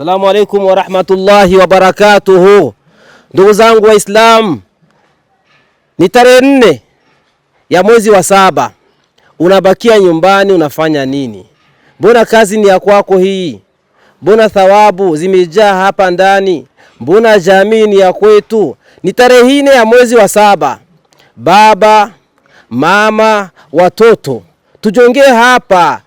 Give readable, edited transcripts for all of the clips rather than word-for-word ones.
Assalamu alaikum wa rahmatullahi wa barakatuhu. Ndugu zangu wa Islam, ni tarehe 4 ya mwezi wa 7. Unabakia nyumbani unafanya nini? Mbona kazi ni ya kwako hii? Mbona thawabu zimejaa hapa ndani? Mbona jamii ni ya kwetu? Ni tarehe 4 ya mwezi wa 7. Baba, mama, watoto, tujongee hapa.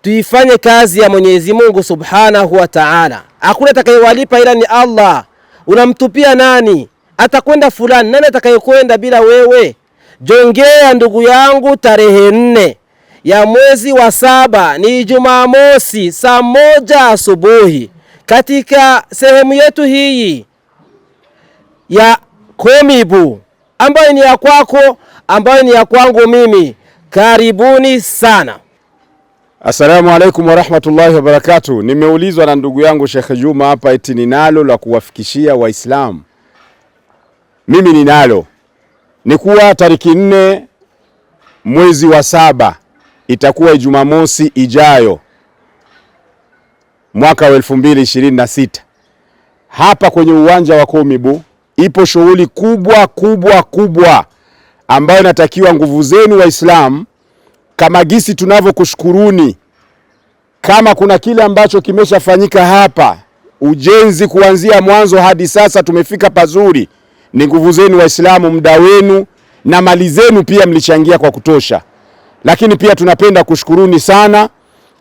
Tuifanye kazi ya Mwenyezi Mungu Subhanahu wa Ta'ala. Hakuna atakayewalipa ila ni Allah. Unamtupia nani? Atakwenda fulani. Nani atakayekwenda bila wewe? Jongea ndugu yangu, tarehe 4 ya mwezi wa 7 ni Jumamosi saa 1 asubuhi katika sehemu yetu hii ya Komibu, ambayo ni ya kwako, ambayo ni ya kwangu mimi. Karibuni sana. Assalamu alaikum wa rahmatullahi wa barakatuh. Nimeulizwa na ndugu yangu Sheikh Juma hapa eti ninalo la kuwafikishia Waislamu. Mimi ninalo. Ni kuwa tariki 4 mwezi wa 7 itakuwa Jumamosi ijayo mwaka wa 2026. Hapa kwenye uwanja wa Komibu ipo shughuli kubwa ambayo natakiwa nguvu zenu Waislamu. Kama gisi tunavyokushukuruni, kama kuna kile ambacho kimeshafanyika hapa, ujenzi kuanzia mwanzo hadi sasa tumefika pazuri, ni nguvu zenu Waislamu, muda wenu na mali zenu pia mlichangia kwa kutosha. Lakini pia tunapenda kushukuruni sana,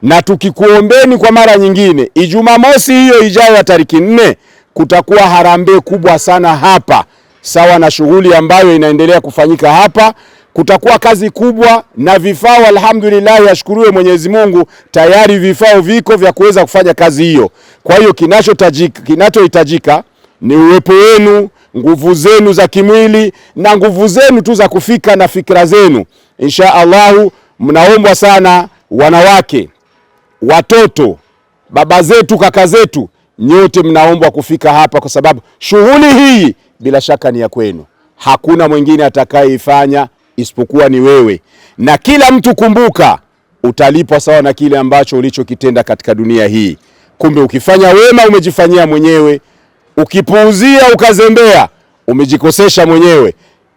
na tukikuombeni kwa mara nyingine, Jumamosi hiyo ijayo ya tariki 4 kutakuwa harambee kubwa sana hapa, sawa na shughuli ambayo inaendelea kufanyika hapa. Kutakuwa kazi kubwa na vifaa, alhamdulillah, yashukuriwe Mwenyezi Mungu, tayari vifaa viko vya kuweza kufanya kazi hiyo. Kwa hiyo kinachohitajika ni uwepo wenu, nguvu zenu za kimwili na nguvu zenu tu za kufika na fikra zenu. Insha Allah, mnaombwa sana wanawake, watoto, baba zetu, kaka zetu, nyote mnaombwa kufika hapa, kwa sababu shughuli hii bila shaka ni ya kwenu. Hakuna mwingine atakayeifanya isipokuwa ni wewe. Na kila mtu kumbuka, utalipwa sawa na kile ambacho ulichokitenda katika dunia hii. Kumbe ukifanya wema umejifanyia mwenyewe, ukipuuzia ukazembea umejikosesha mwenyewe.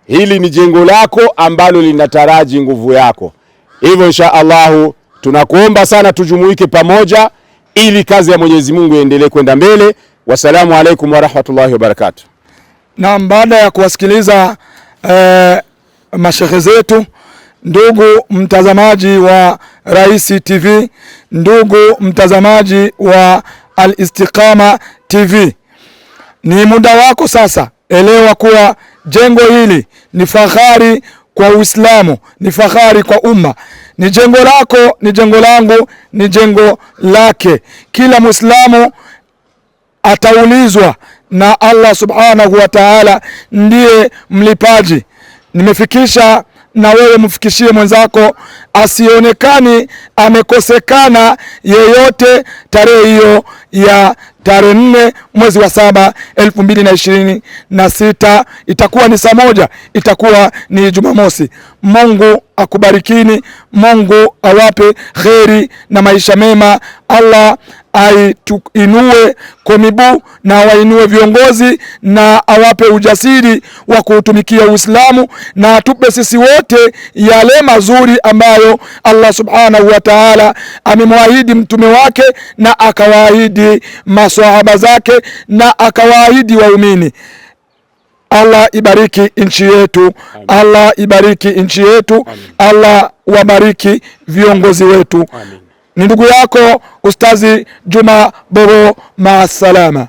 Hili ni jengo lako ambalo linataraji nguvu yako. Hivyo insha Allah tunakuomba sana tujumuike pamoja ili kazi ya Mwenyezi Mungu iendelee kwenda mbele. Wasalamu alaikum wa rahmatullahi wa barakatuh. Na baada ya kuwasikiliza mashehe zetu, ndugu mtazamaji wa Rais TV, ndugu mtazamaji wa Al-Istiqama TV, ni muda wako sasa. Elewa kuwa jengo hili ni fahari kwa Uislamu, ni fahari kwa umma. Ni jengo lako, ni jengo langu, ni jengo lake. Kila Muislamu ataulizwa na Allah Subhanahu wa Ta'ala, ndiye mlipaji. Nimefikisha, na wewe mfikishie mwenzako, asionekani amekosekana yeyote tarehe hiyo ya tarehe 4 mwezi wa 7 2026. Itakuwa ni saa 1, itakuwa ni Jumamosi. Mungu akubarikini, Mungu awape kheri na maisha mema. Allah aituinue Komibu na wainue viongozi na awape ujasiri wa kutumikia Uislamu, na atupe sisi wote yale mazuri ambayo Allah Subhanahu wa Ta'ala amemwaahidi mtume wake na akawaahidi maswahaba zake na akawaahidi waumini. Allah ibariki nchi yetu. Allah ibariki nchi yetu. Allah wabariki viongozi wetu. Ni ndugu yako Ustazi Juma Bobo, maasalama.